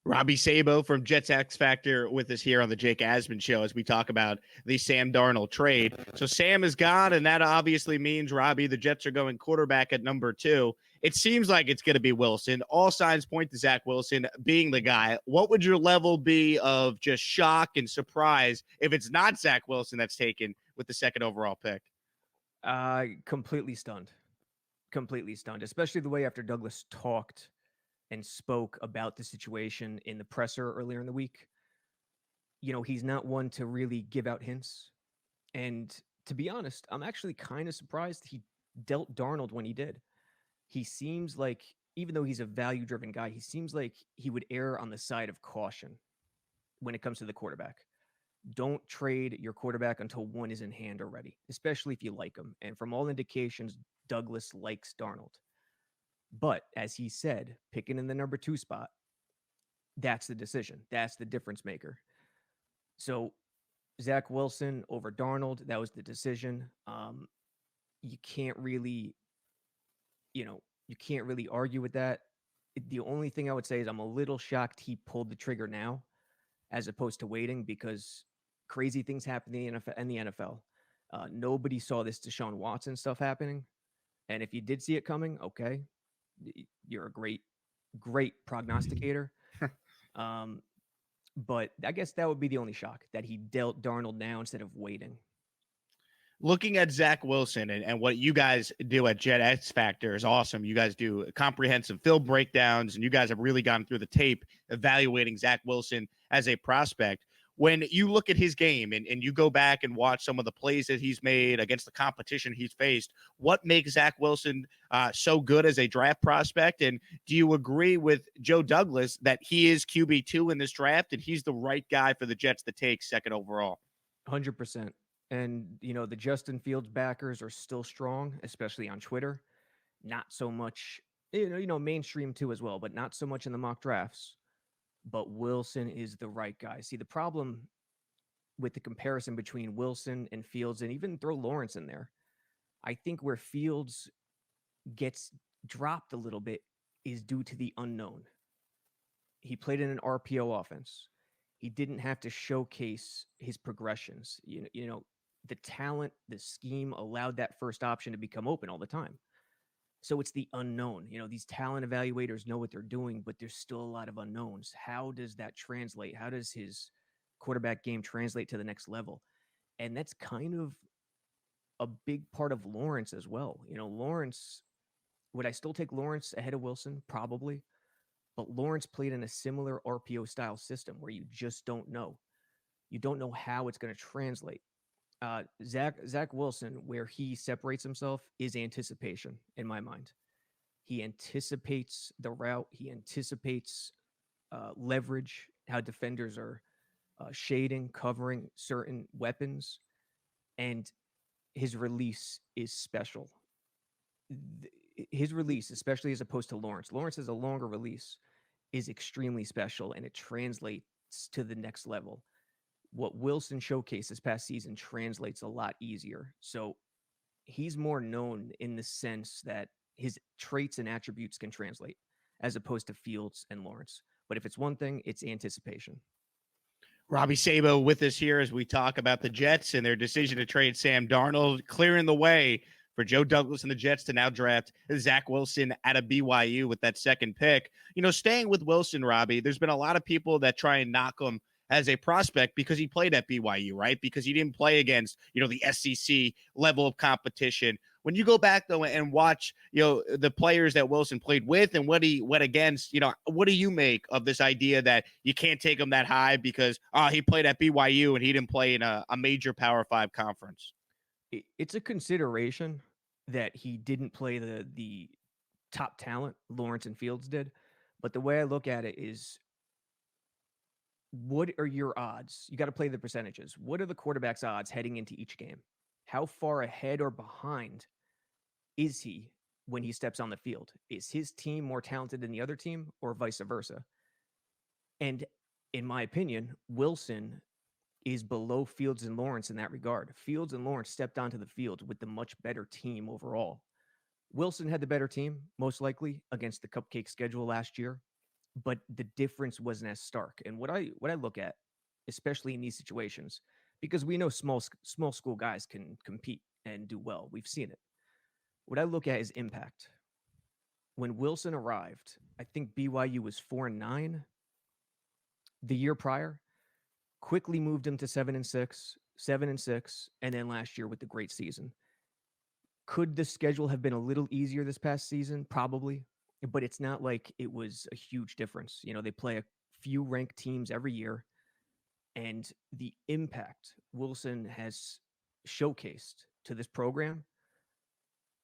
Robby Sabo from Jets X Factor with us here on the Jake Asman Show as we talk about the Sam Darnold trade. So Sam is gone, and that obviously means, Robbie, the Jets are going quarterback at number 2. It seems like it's going to be Wilson. All signs point to Zach Wilson being the guy. What would your level be of just shock and surprise if it's not Zach Wilson that's taken with the second overall pick? Completely stunned. Completely stunned, especially the way after Douglas talked and spoke about the situation in the presser earlier in the week. You know, he's not one to really give out hints. And to be honest, I'm actually kind of surprised he dealt Darnold when he did. He seems like, even though he's a value driven guy, he seems like he would err on the side of caution when it comes to the quarterback. Don't trade your quarterback until one is in hand already, especially if you like him. And from all indications, Douglas likes Darnold. But as he said, picking in the number 2 spot, that's the decision. That's the difference maker. So Zach Wilson over Darnold, that was the decision. You can't really, you can't really argue with that. The only thing I would say is I'm a little shocked he pulled the trigger now as opposed to waiting, because crazy things happen in the NFL. Nobody saw this Deshaun Watson stuff happening. And if you did see it coming, okay, you're a great prognosticator. Um, but I guess that would be the only shock, that he dealt Darnold now instead of waiting. Looking at Zach Wilson and what you guys do at Jet X Factor is awesome. You guys do comprehensive film breakdowns, and you guys have really gone through the tape evaluating Zach Wilson as a prospect. When you look at his game and you go back and watch some of the plays that he's made against the competition he's faced, what makes Zach Wilson so good as a draft prospect? And do you agree with Joe Douglas that he is QB2 in this draft and he's the right guy for the Jets to take second overall? 100%. And, the Justin Fields backers are still strong, especially on Twitter. Not so much, mainstream too as well, but not so much in the mock drafts. But Wilson is the right guy. See, the problem with the comparison between Wilson and Fields, and even throw Lawrence in there, I think where Fields gets dropped a little bit is due to the unknown. He played in an RPO offense. He didn't have to showcase his progressions. The talent, the scheme allowed that first option to become open all the time. So it's the unknown. These talent evaluators know what they're doing, but there's still a lot of unknowns. How does that translate? How does his quarterback game translate to the next level? And that's kind of a big part of Lawrence as well. Lawrence, would I still take Lawrence ahead of Wilson? Probably. But Lawrence played in a similar RPO style system where you just don't know. You don't know how it's going to translate. Zach Wilson, where he separates himself, is anticipation in my mind. He anticipates the route. He anticipates leverage, how defenders are shading, covering certain weapons, and his release is special. His release, especially as opposed to Lawrence. Lawrence has a longer release, is extremely special, and it translates to the next level. What Wilson showcased this past season translates a lot easier. So he's more known in the sense that his traits and attributes can translate, as opposed to Fields and Lawrence. But if it's one thing, it's anticipation. Robby Sabo with us here as we talk about the Jets and their decision to trade Sam Darnold, clearing the way for Joe Douglas and the Jets to now draft Zach Wilson out of BYU with that second pick. Staying with Wilson, Robbie, there's been a lot of people that try and knock him as a prospect because he played at BYU, right? Because he didn't play against, the SEC level of competition. When you go back though and watch, the players that Wilson played with and what he went against, what do you make of this idea that you can't take him that high because he played at BYU and he didn't play in a major Power 5 conference? It's a consideration that he didn't play the top talent Lawrence and Fields did, but the way I look at it is, what are your odds? You got to play the percentages. What are the quarterback's odds heading into each game? How far ahead or behind is he when he steps on the field? Is his team more talented than the other team, or vice versa? And in my opinion, Wilson is below Fields and Lawrence in that regard. Fields and Lawrence stepped onto the field with the much better team overall. Wilson had the better team, most likely, against the cupcake schedule last year. but the difference wasn't as stark. And what I look at, especially in these situations, because we know small school guys can compete and do well. We've seen it. What I look at is impact. When Wilson arrived, I think BYU was 4-9 the year prior. Quickly moved him to 7-6, 7-6, and then last year with the great season. Could the schedule have been a little easier this past season? Probably, but it's not like it was a huge difference. They play a few ranked teams every year, and the impact Wilson has showcased to this program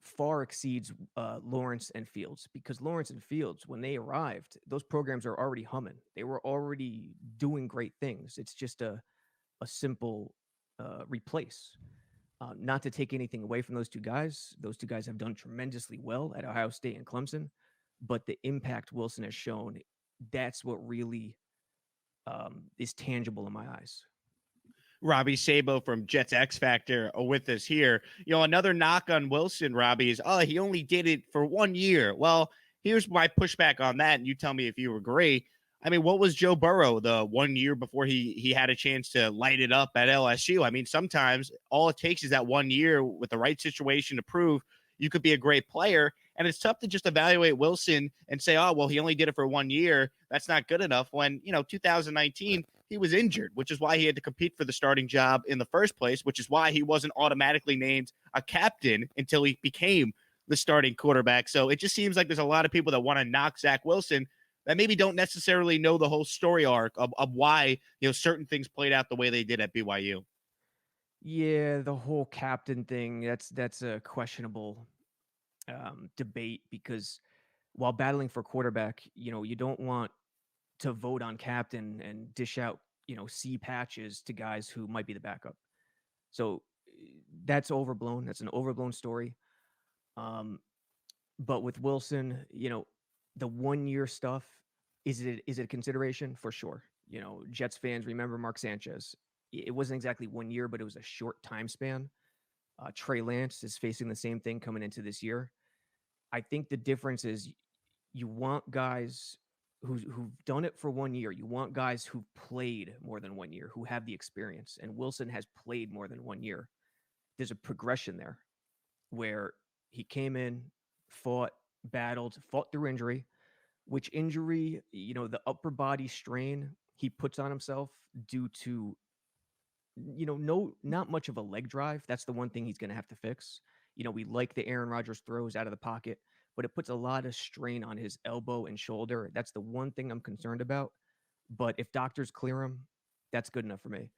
far exceeds Lawrence and Fields, because Lawrence and Fields, when they arrived, those programs are already humming. They were already doing great things. It's just a simple replace. Not to take anything away from those two guys. Those two guys have done tremendously well at Ohio State and Clemson, but the impact Wilson has shown, that's what really is tangible in my eyes. Robby Sabo from Jets X Factor with us here. Another knock on Wilson, Robby, is, he only did it for 1 year. Well, here's my pushback on that, and you tell me if you agree. I mean, what was Joe Burrow the 1 year before he had a chance to light it up at LSU? I mean, sometimes all it takes is that 1 year with the right situation to prove you could be a great player. And it's tough to just evaluate Wilson and say, oh, well, he only did it for 1 year. That's not good enough. When, 2019, he was injured, which is why he had to compete for the starting job in the first place, which is why he wasn't automatically named a captain until he became the starting quarterback. So it just seems like there's a lot of people that want to knock Zach Wilson that maybe don't necessarily know the whole story arc of why, certain things played out the way they did at BYU. Yeah, the whole captain thing, that's a questionable debate, because while battling for quarterback, you don't want to vote on captain and dish out, C patches to guys who might be the backup. So that's overblown. That's an overblown story. Um, but with Wilson, the 1 year stuff, is it a consideration? For sure. Jets fans remember Mark Sanchez. It wasn't exactly 1 year, but it was a short time span. Trey Lance is facing the same thing coming into this year. I think the difference is you want guys who've done it for 1 year. You want guys who've played more than 1 year, who have the experience. And Wilson has played more than 1 year. There's a progression there where he came in, fought, battled, fought through injury, which injury, the upper body strain he puts on himself due to, no, not much of a leg drive. That's the one thing he's going to have to fix. We like the Aaron Rodgers throws out of the pocket, but it puts a lot of strain on his elbow and shoulder. That's the one thing I'm concerned about. But if doctors clear him, that's good enough for me.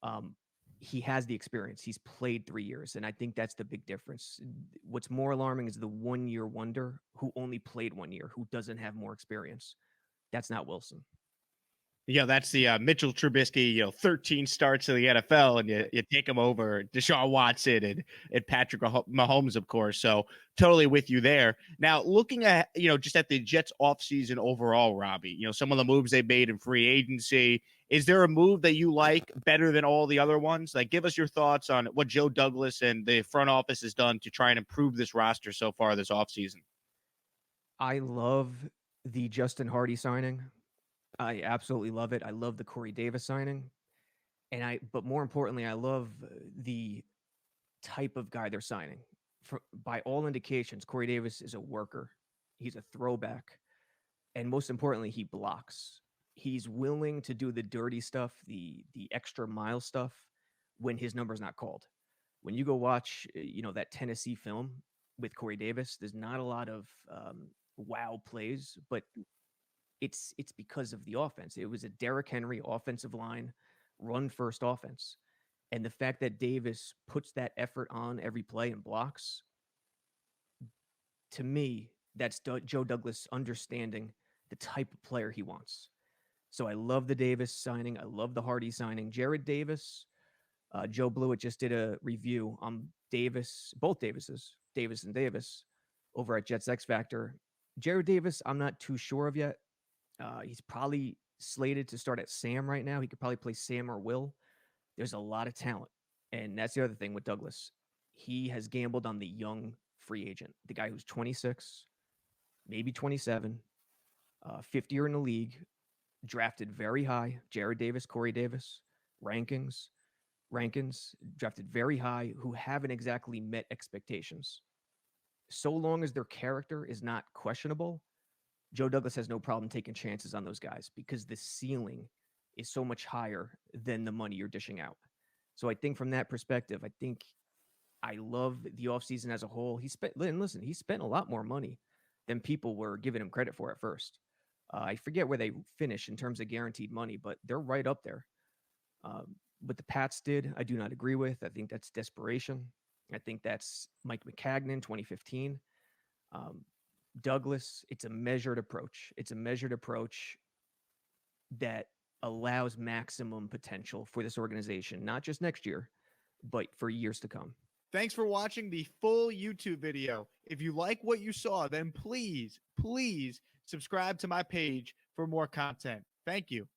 Um, he has the experience. He's played 3 years, and I think that's the big difference. What's more alarming is the 1 year wonder who only played 1 year, who doesn't have more experience. That's not Wilson. That's the Mitchell Trubisky, 13 starts in the NFL, and you take him over Deshaun Watson and Patrick Mahomes, of course. So totally with you there. Now, looking at, just at the Jets offseason overall, Robby, some of the moves they made in free agency. Is there a move that you like better than all the other ones? Like, give us your thoughts on what Joe Douglas and the front office has done to try and improve this roster so far this offseason. I love the Justin Hardy signing. I absolutely love it. I love the Corey Davis signing. But more importantly, I love the type of guy they're signing. By all indications, Corey Davis is a worker. He's a throwback. And most importantly, he blocks. He's willing to do the dirty stuff, the extra mile stuff when his number's not called. When you go watch, that Tennessee film with Corey Davis, there's not a lot of wow plays, but it's because of the offense. It was a Derrick Henry offensive line, run first offense. And the fact that Davis puts that effort on every play and blocks, to me, that's Joe Douglas understanding the type of player he wants. So I love the Davis signing. I love the Hardy signing. Jared Davis, Joe Blewett just did a review on Davis, both Davises, Davis and Davis, over at Jets X Factor. Jared Davis, I'm not too sure of yet. He's probably slated to start at Sam right now. He could probably play Sam or Will. There's a lot of talent. And that's the other thing with Douglas. He has gambled on the young free agent, the guy who's 26, maybe 27, Fifth year in the league, drafted very high. Jared Davis, Corey Davis, Rankins drafted very high, who haven't exactly met expectations. So long as their character is not questionable, Joe Douglas has no problem taking chances on those guys because the ceiling is so much higher than the money you're dishing out. So I think from that perspective, I love the offseason as a whole. He spent a lot more money than people were giving him credit for at first. I forget where they finish in terms of guaranteed money, but they're right up there. What the Pats did, I do not agree with. I think that's desperation. I think that's Mike McCagnon, 2015. Douglas, it's a measured approach. It's a measured approach that allows maximum potential for this organization, not just next year, but for years to come. Thanks for watching the full YouTube video. If you like what you saw, then please subscribe to my page for more content. Thank you.